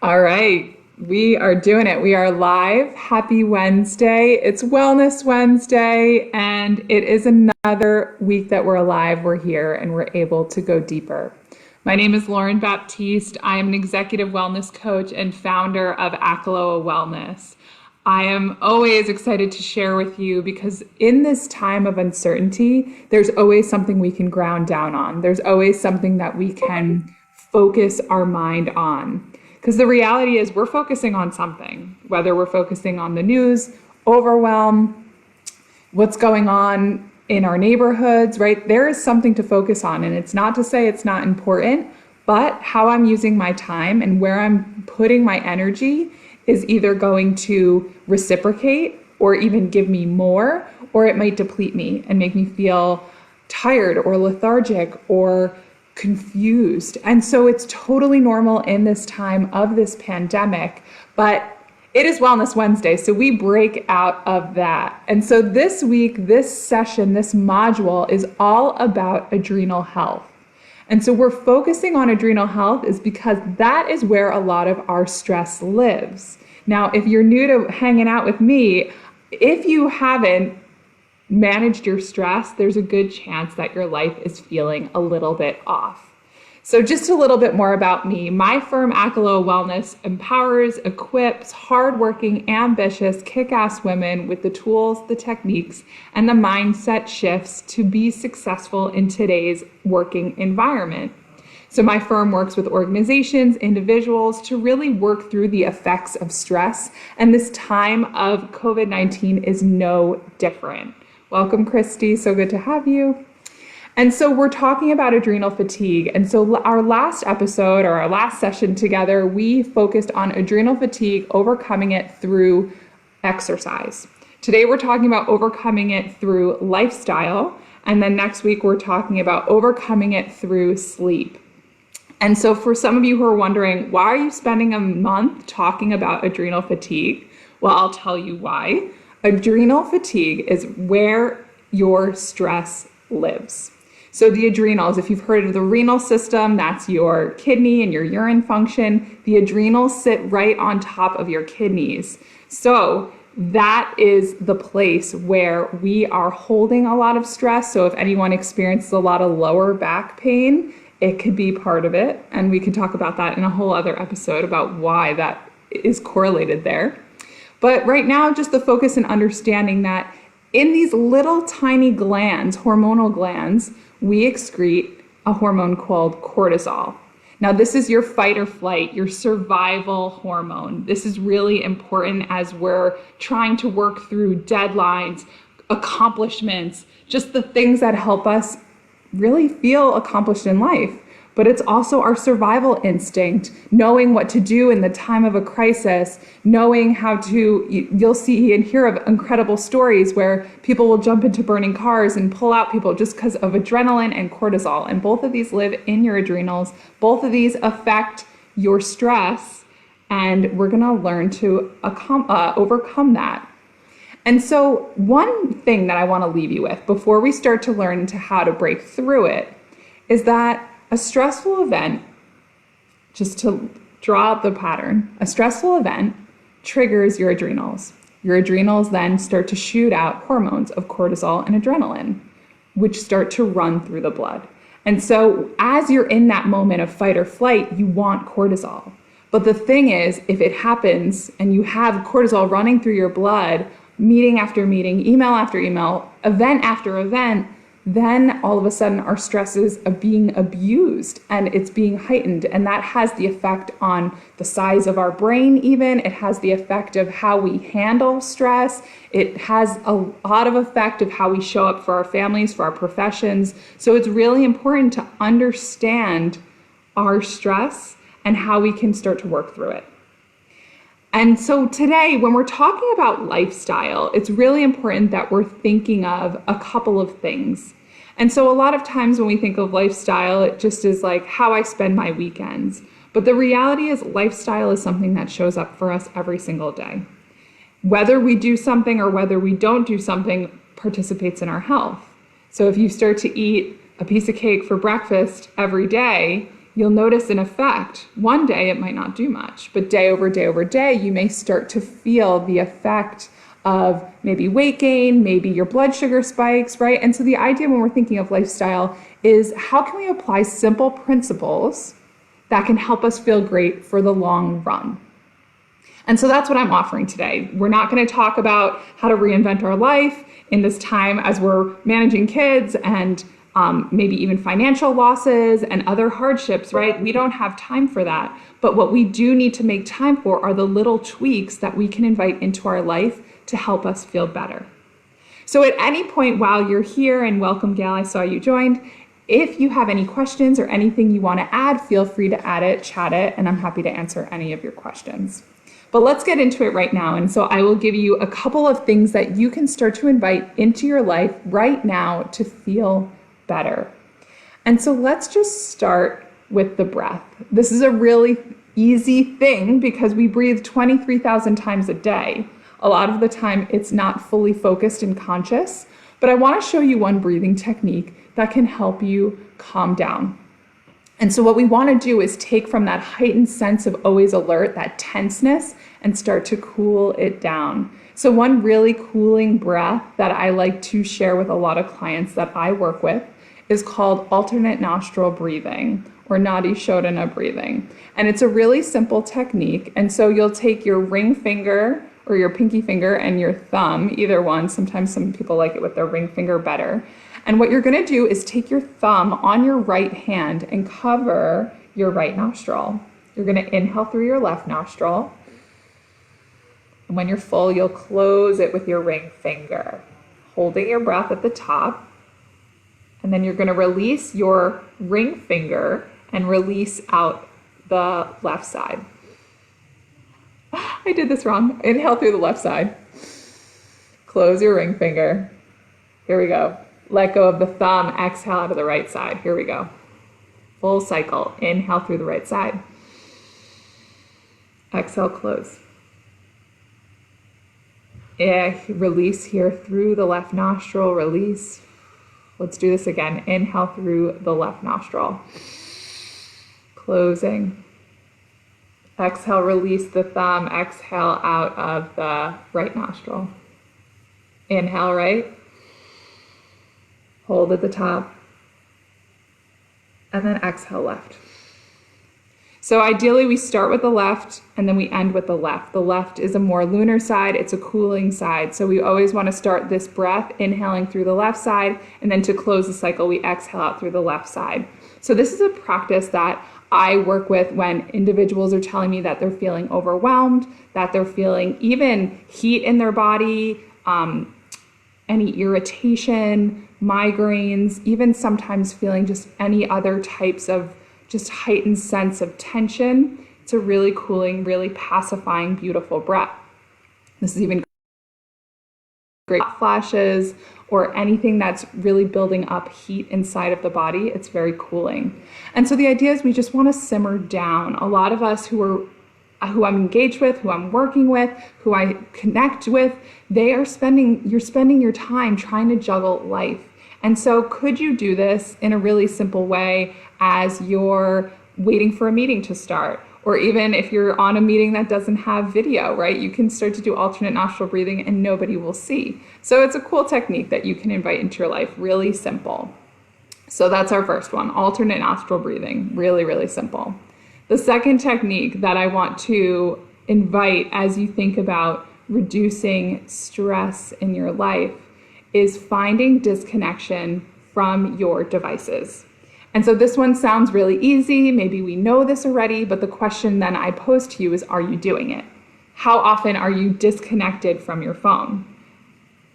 All right, we are doing it. We are live. Happy Wednesday. It's Wellness Wednesday, and it is another week that we're alive. We're here and we're able to go deeper. My name is Lauren Baptiste. I am an executive wellness coach and founder of Akaloa Wellness. I am always excited to share with you because in this time of uncertainty, there's always something we can ground down on. There's always something that we can focus our mind on. Because the reality is we're focusing on something, whether we're focusing on the news, overwhelm, what's going on in our neighborhoods, right? There is something to focus on. And it's not to say it's not important, but how I'm using my time and where I'm putting my energy is either going to reciprocate or even give me more, or it might deplete me and make me feel tired or lethargic or confused. And so it's totally normal in this time of this pandemic, but it is Wellness Wednesday, so we break out of that. And so this week, this session, this module is all about adrenal health. And so we're focusing on adrenal health is because that is where a lot of our stress lives. Now, if you're new to hanging out with me, if you haven't managed your stress, there's a good chance that your life is feeling a little bit off. So just a little bit more about me. My firm, Akaloa Wellness, empowers, equips hardworking, ambitious, kick-ass women with the tools, the techniques, and the mindset shifts to be successful in today's working environment. So my firm works with organizations, individuals to really work through the effects of stress. And this time of COVID-19 is no different. Welcome, Christy. So good to have you. And so we're talking about adrenal fatigue. And so our last episode or our last session together, we focused on adrenal fatigue, overcoming it through exercise. Today, we're talking about overcoming it through lifestyle. And then next week, we're talking about overcoming it through sleep. And so for some of you who are wondering, why are you spending a month talking about adrenal fatigue? Well, I'll tell you why. Adrenal fatigue is where your stress lives. So the adrenals, if you've heard of the renal system, that's your kidney and your urine function. The adrenals sit right on top of your kidneys. So that is the place where we are holding a lot of stress. So if anyone experiences a lot of lower back pain, it could be part of it. And we can talk about that in a whole other episode about why that is correlated there. But right now, just the focus and understanding that in these little tiny glands, hormonal glands, we excrete a hormone called cortisol. Now, this is your fight or flight, your survival hormone. This is really important as we're trying to work through deadlines, accomplishments, just the things that help us really feel accomplished in life. But it's also our survival instinct, knowing what to do in the time of a crisis, knowing how to, you'll see and hear of incredible stories where people will jump into burning cars and pull out people just because of adrenaline and cortisol. And both of these live in your adrenals. Both of these affect your stress, and we're gonna learn to overcome that. And so one thing that I wanna leave you with before we start to learn into how to break through it is that a stressful event, just to draw out the pattern, a stressful event triggers your adrenals. Your adrenals then start to shoot out hormones of cortisol and adrenaline, which start to run through the blood. And so as you're in that moment of fight or flight, you want cortisol. But the thing is, if it happens and you have cortisol running through your blood, meeting after meeting, email after email, event after event, then all of a sudden our stresses are being abused and it's being heightened. And that has the effect on the size of our brain even. It has the effect of how we handle stress. It has a lot of effect of how we show up for our families, for our professions. So it's really important to understand our stress and how we can start to work through it. And so today, when we're talking about lifestyle, it's really important that we're thinking of a couple of things. And so a lot of times when we think of lifestyle, it just is like how I spend my weekends. But the reality is lifestyle is something that shows up for us every single day. Whether we do something or whether we don't do something participates in our health. So if you start to eat a piece of cake for breakfast every day, you'll notice an effect. One day it might not do much, but day over day over day, you may start to feel the effect of maybe weight gain, maybe your blood sugar spikes, right? And so the idea when we're thinking of lifestyle is how can we apply simple principles that can help us feel great for the long run? And so that's what I'm offering today. We're not going to talk about how to reinvent our life in this time as we're managing kids and maybe even financial losses and other hardships, right? We don't have time for that. But what we do need to make time for are the little tweaks that we can invite into our life to help us feel better. So at any point while you're here, and welcome Gail, I saw you joined, if you have any questions or anything you want to add, feel free to add it, chat it, and I'm happy to answer any of your questions. But let's get into it right now. And so I will give you a couple of things that you can start to invite into your life right now to feel better. And so let's just start with the breath. This is a really easy thing because we breathe 23,000 times a day. A lot of the time it's not fully focused and conscious, but I want to show you one breathing technique that can help you calm down. And so what we want to do is take from that heightened sense of always alert, that tenseness, and start to cool it down. So one really cooling breath that I like to share with a lot of clients that I work with is called alternate nostril breathing, or Nadi Shodhana breathing. And it's a really simple technique. And so you'll take your ring finger or your pinky finger and your thumb, either one. Sometimes some people like it with their ring finger better. And what you're going to do is take your thumb on your right hand and cover your right nostril. You're going to inhale through your left nostril. And when you're full, you'll close it with your ring finger, holding your breath at the top. And then you're going to release your ring finger and release out the left side. I did this wrong. Inhale through the left side. Close your ring finger. Here we go. Let go of the thumb. Exhale out of the right side. Here we go. Full cycle. Inhale through the right side. Exhale, close. Release here through the left nostril. Release. Let's do this again. Inhale through the left nostril. Closing. Exhale, release the thumb. Exhale out of the right nostril. Inhale right. Hold at the top. And then exhale left. So ideally we start with the left and then we end with the left. The left is a more lunar side, it's a cooling side. So we always want to start this breath inhaling through the left side, and then to close the cycle we exhale out through the left side. So this is a practice that I work with when individuals are telling me that they're feeling overwhelmed, that they're feeling even heat in their body, any irritation, migraines, even sometimes feeling just any other types of just heightened sense of tension. It's a really cooling, really pacifying, beautiful breath. This is even great hot flashes or anything that's really building up heat inside of the body. It's very cooling. And so the idea is we just want to simmer down. A lot of us who I'm engaged with, who I'm working with, who I connect with, you're spending your time trying to juggle life. And so could you do this in a really simple way as you're waiting for a meeting to start? Or even if you're on a meeting that doesn't have video, right? You can start to do alternate nostril breathing and nobody will see. So it's a cool technique that you can invite into your life, really simple. So that's our first one, alternate nostril breathing, really, really simple. The second technique that I want to invite as you think about reducing stress in your life is finding disconnection from your devices. And so this one sounds really easy. Maybe we know this already, but the question then I pose to you is, are you doing it? How often are you disconnected from your phone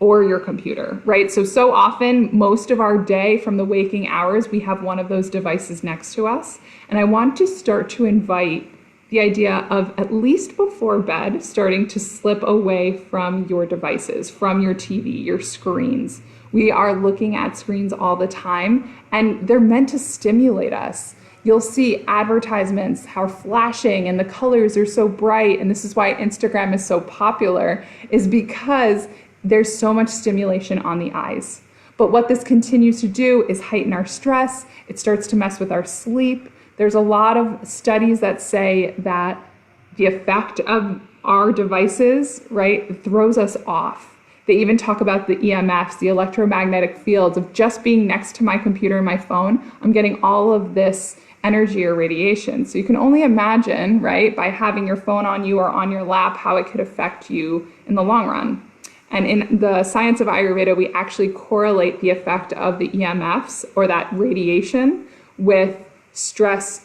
or your computer, right? So often, most of our day from the waking hours, we have one of those devices next to us. And I want to start to invite the idea of, at least before bed, starting to slip away from your devices, from your TV, your screens. We are looking at screens all the time, and they're meant to stimulate us. You'll see advertisements, how flashing, and the colors are so bright, and this is why Instagram is so popular, is because there's so much stimulation on the eyes. But what this continues to do is heighten our stress. It starts to mess with our sleep. There's a lot of studies that say that the effect of our devices, right, throws us off. They even talk about the EMFs, the electromagnetic fields of just being next to my computer and my phone. I'm getting all of this energy or radiation. So you can only imagine, right, by having your phone on you or on your lap, how it could affect you in the long run. And in the science of Ayurveda, we actually correlate the effect of the EMFs or that radiation with stress,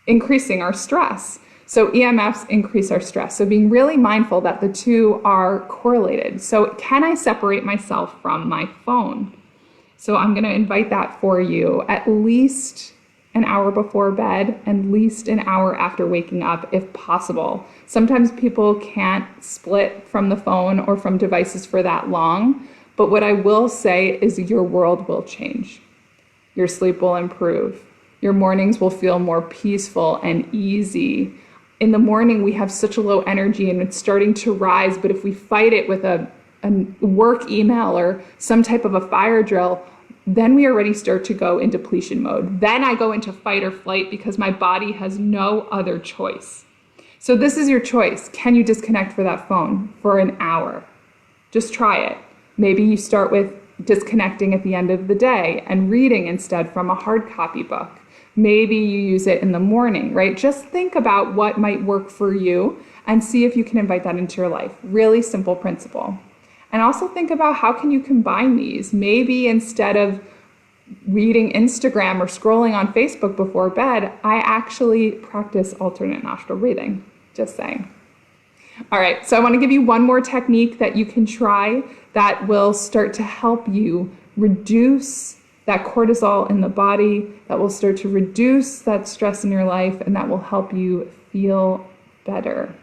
increasing our stress. So EMFs increase our stress. So being really mindful that the two are correlated. So can I separate myself from my phone? So I'm going to invite that for you at least an hour before bed, at least an hour after waking up, if possible. Sometimes people can't split from the phone or from devices for that long. But what I will say is your world will change. Your sleep will improve. Your mornings will feel more peaceful and easy. In the morning, we have such a low energy and it's starting to rise. But if we fight it with a work email or some type of a fire drill, then we already start to go in depletion mode. Then I go into fight or flight because my body has no other choice. So this is your choice. Can you disconnect for that phone for an hour? Just try it. Maybe you start with disconnecting at the end of the day and reading instead from a hard copy book. Maybe you use it in the morning, right? Just think about what might work for you and see if you can invite that into your life. Really simple principle. And also think about how can you combine these? Maybe instead of reading Instagram or scrolling on Facebook before bed, I actually practice alternate nostril breathing. Just saying. All right, so I want to give you one more technique that you can try that will start to help you reduce that cortisol in the body, that will start to reduce that stress in your life, and that will help you feel better.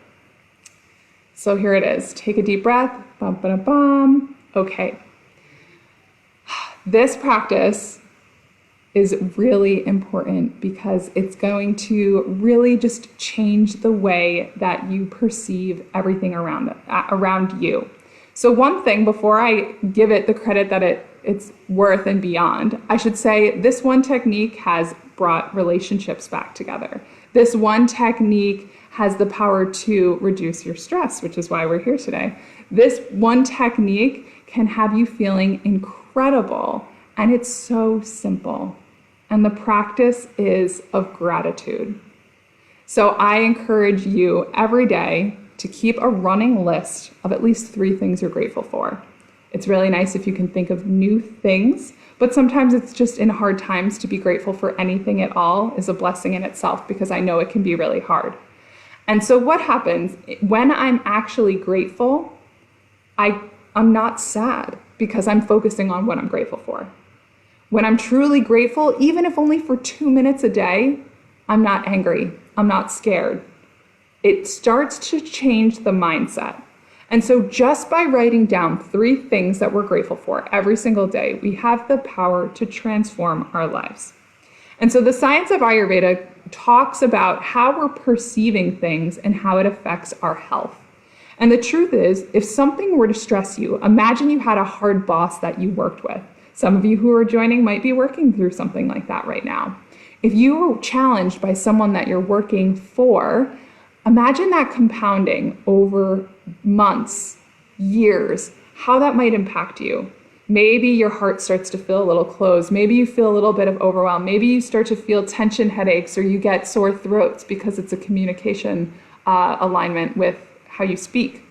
So here it is. Take a deep breath. Bum, bum, bum. Okay. This practice is really important because it's going to really just change the way that you perceive everything around you. So one thing, before I give it the credit that it's worth and beyond, I should say this one technique has brought relationships back together. This one technique has the power to reduce your stress, which is why we're here today. This one technique can have you feeling incredible, and it's so simple. And the practice is of gratitude. So I encourage you every day to keep a running list of at least 3 things you're grateful for. It's really nice if you can think of new things, but sometimes it's just in hard times to be grateful for anything at all is a blessing in itself, because I know it can be really hard. And so what happens when I'm actually grateful, I'm not sad because I'm focusing on what I'm grateful for. When I'm truly grateful, even if only for 2 minutes a day, I'm not angry, I'm not scared. It starts to change the mindset. And so just by writing down 3 things that we're grateful for every single day, we have the power to transform our lives. And so the science of Ayurveda talks about how we're perceiving things and how it affects our health. And the truth is, if something were to stress you, imagine you had a hard boss that you worked with. Some of you who are joining might be working through something like that right now. If you were challenged by someone that you're working for, imagine that compounding over months, years, how that might impact you. Maybe your heart starts to feel a little closed. Maybe you feel a little bit of overwhelm. Maybe you start to feel tension headaches, or you get sore throats because it's a communication alignment with how you speak.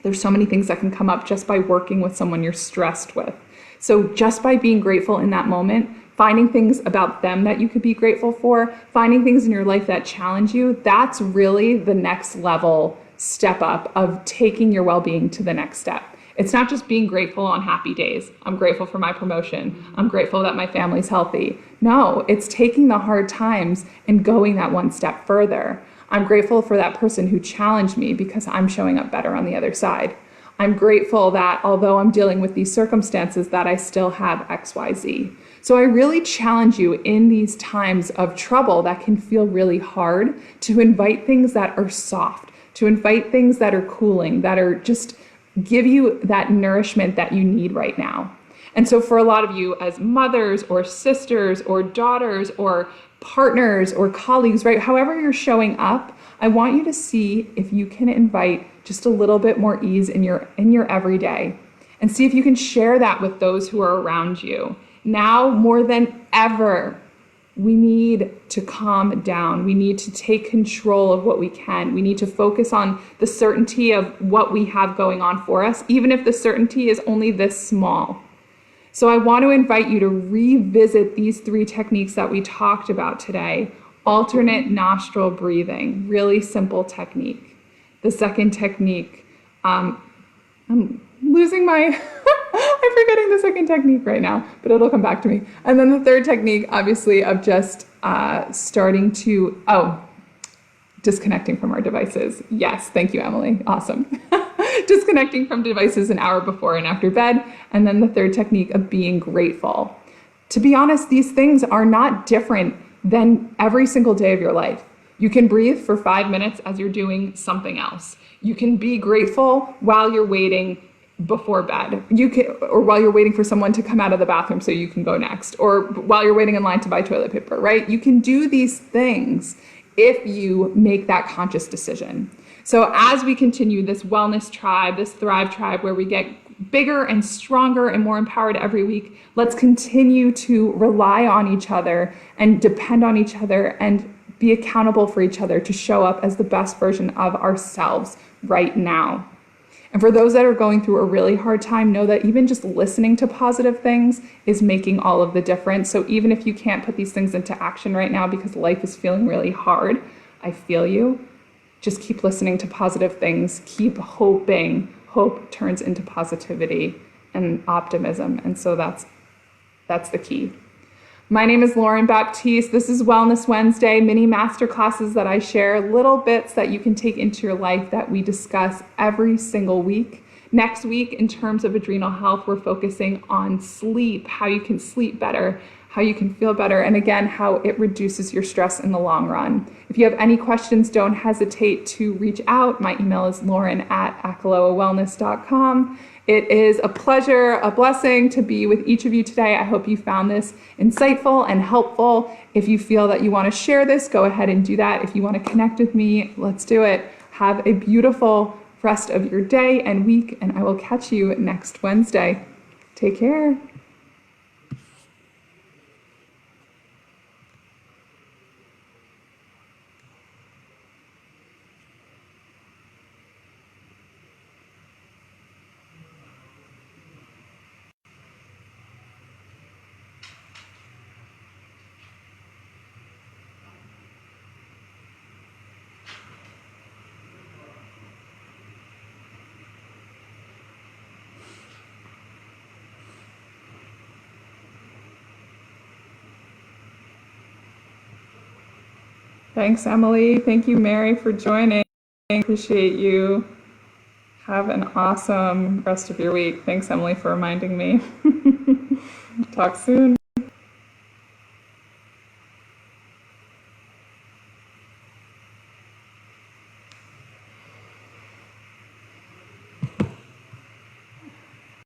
There's so many things that can come up just by working with someone you're stressed with. So just by being grateful in that moment, finding things about them that you could be grateful for, finding things in your life that challenge you, that's really the next level step up of taking your well-being to the next step. It's not just being grateful on happy days. I'm grateful for my promotion. I'm grateful that my family's healthy. No, it's taking the hard times and going that one step further. I'm grateful for that person who challenged me because I'm showing up better on the other side. I'm grateful that although I'm dealing with these circumstances, that I still have XYZ. So I really challenge you in these times of trouble that can feel really hard to invite things that are soft, to invite things that are cooling, that are just give you that nourishment that you need right now. And so for a lot of you as mothers or sisters or daughters or partners or colleagues, right? However you're showing up, I want you to see if you can invite just a little bit more ease in your everyday, and see if you can share that with those who are around you. Now more than ever, we need to calm down. We need to take control of what we can. We need to focus on the certainty of what we have going on for us, even if the certainty is only this small. So I want to invite you to revisit these 3 techniques that we talked about today. Alternate nostril breathing, really simple technique. The second technique, I'm losing my, I'm forgetting the second technique right now, but it'll come back to me. And then the third technique, obviously, of just starting to, disconnecting from our devices. Yes, thank you, Emily. Awesome. Disconnecting from devices an hour before and after bed. And then the third technique of being grateful. To be honest, these things are not different than every single day of your life. You can breathe for 5 minutes as you're doing something else. You can be grateful while you're waiting before bed. You can, or while you're waiting for someone to come out of the bathroom so you can go next, or while you're waiting in line to buy toilet paper, right? You can do these things if you make that conscious decision. So as we continue this wellness tribe, this Thrive tribe, where we get bigger and stronger and more empowered every week, let's continue to rely on each other and depend on each other and be accountable for each other to show up as the best version of ourselves right now. And for those that are going through a really hard time, know that even just listening to positive things is making all of the difference. So even if you can't put these things into action right now because life is feeling really hard, I feel you. Just keep listening to positive things. Keep hoping. Hope turns into positivity and optimism. And so that's the key. My name is Lauren Baptiste. This is Wellness Wednesday, mini masterclasses that I share, little bits that you can take into your life that we discuss every single week. Next week, in terms of adrenal health, we're focusing on sleep, how you can sleep better, how you can feel better, and again, how it reduces your stress in the long run. If you have any questions, don't hesitate to reach out. My email is lauren@akaloawellness.com. It is a pleasure, a blessing to be with each of you today. I hope you found this insightful and helpful. If you feel that you want to share this, go ahead and do that. If you want to connect with me, let's do it. Have a beautiful rest of your day and week, and I will catch you next Wednesday. Take care. Thanks, Emily. Thank you, Mary, for joining. Appreciate you. Have an awesome rest of your week. Thanks, Emily, for reminding me. Talk soon.